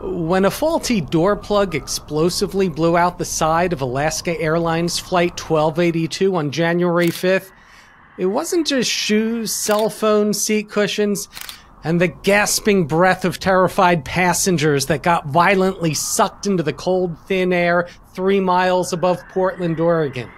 When a faulty door plug explosively blew out the side of Alaska Airlines Flight 1282 on January 5th, it wasn't just shoes, cell phones, seat cushions, and the gasping breath of terrified passengers that got violently sucked into the cold, thin air 3 miles above Portland, Oregon.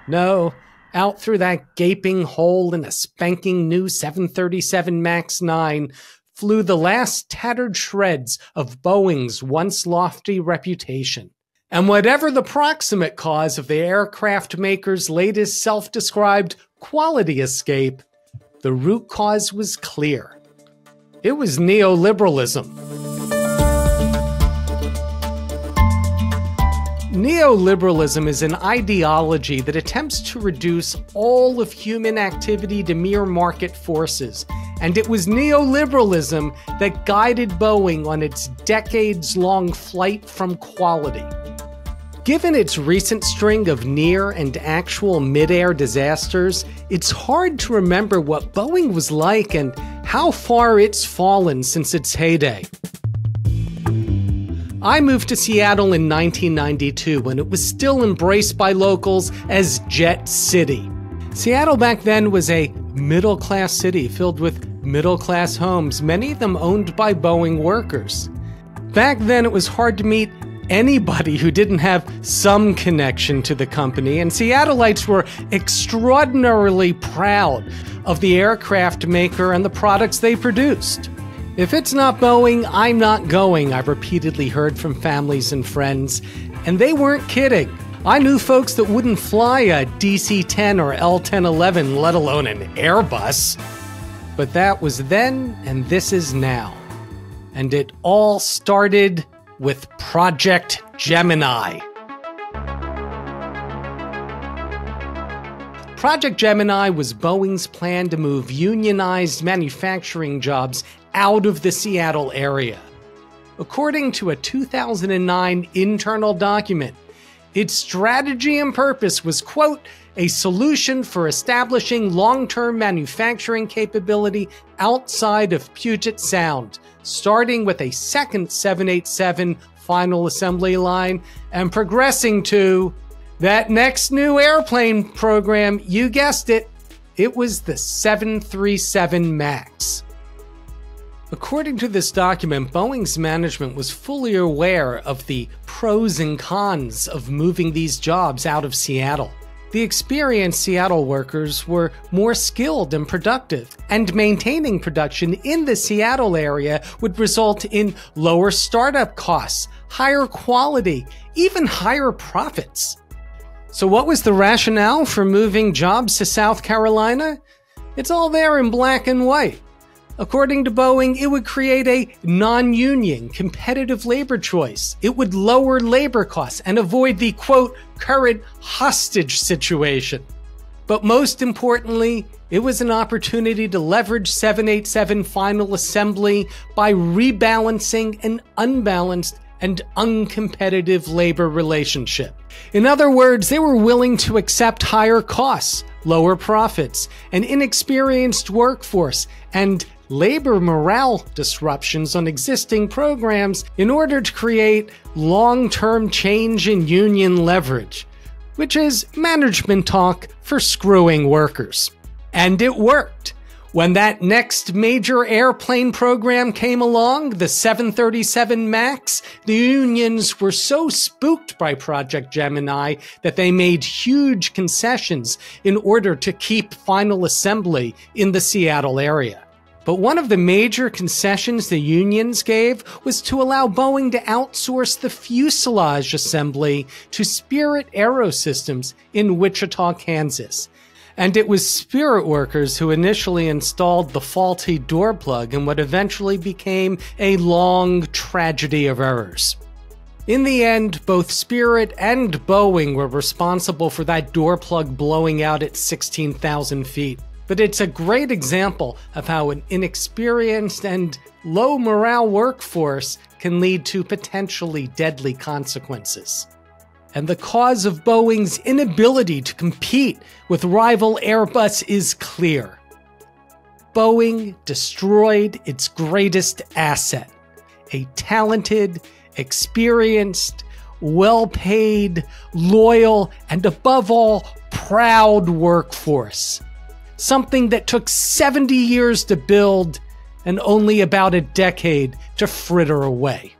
No, out through that gaping hole in a spanking new 737 MAX 9 flew the last tattered shreds of Boeing's once lofty reputation. And whatever the proximate cause of the aircraft maker's latest self-described quality escape, the root cause was clear. It was neoliberalism. Neoliberalism is an ideology that attempts to reduce all of human activity to mere market forces, and it was neoliberalism that guided Boeing on its decades-long flight from quality. Given its recent string of near and actual mid-air disasters, it's hard to remember what Boeing was like and how far it's fallen since its heyday. I moved to Seattle in 1992 when it was still embraced by locals as Jet City. Seattle back then was a middle-class city filled with middle-class homes, many of them owned by Boeing workers. Back then it was hard to meet anybody who didn't have some connection to the company, and Seattleites were extraordinarily proud of the aircraft maker and the products they produced. If it's not Boeing, I'm not going, I've repeatedly heard from families and friends, and they weren't kidding. I knew folks that wouldn't fly a DC-10 or L-1011, let alone an Airbus. But that was then, and this is now. And it all started with Project Gemini. Project Gemini was Boeing's plan to move unionized manufacturing jobs out of the Seattle area. According to a 2009 internal document, its strategy and purpose was, quote, a solution for establishing long-term manufacturing capability outside of Puget Sound, starting with a second 787 final assembly line and progressing to that next new airplane program. You guessed it, it was the 737 MAX. According to this document, Boeing's management was fully aware of the pros and cons of moving these jobs out of Seattle. The experienced Seattle workers were more skilled and productive, and maintaining production in the Seattle area would result in lower startup costs, higher quality, even higher profits. So what was the rationale for moving jobs to South Carolina? It's all there in black and white. According to Boeing, it would create a non-union, competitive labor choice. It would lower labor costs and avoid the, quote, current hostage situation. But most importantly, it was an opportunity to leverage 787 final assembly by rebalancing an unbalanced and uncompetitive labor relationship. In other words, they were willing to accept higher costs, lower profits, an inexperienced workforce, and labor morale disruptions on existing programs in order to create long-term change in union leverage, which is management talk for screwing workers. And it worked. When that next major airplane program came along, the 737 MAX, the unions were so spooked by Project Gemini that they made huge concessions in order to keep final assembly in the Seattle area. But one of the major concessions the unions gave was to allow Boeing to outsource the fuselage assembly to Spirit Aerosystems in Wichita, Kansas. And it was Spirit workers who initially installed the faulty door plug in what eventually became a long tragedy of errors. In the end, both Spirit and Boeing were responsible for that door plug blowing out at 16,000 feet. But it's a great example of how an inexperienced and low morale workforce can lead to potentially deadly consequences. And the cause of Boeing's inability to compete with rival Airbus is clear. Boeing destroyed its greatest asset, a talented, experienced, well-paid, loyal, and above all, proud workforce. Something that took 70 years to build and only about a decade to fritter away.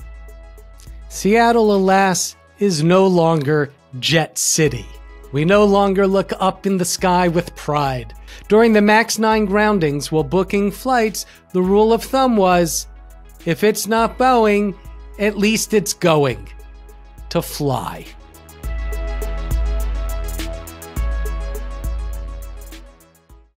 Seattle, alas, is no longer Jet City. We no longer look up in the sky with pride. During the MAX 9 groundings while booking flights, the rule of thumb was, if it's not Boeing, at least it's going to fly.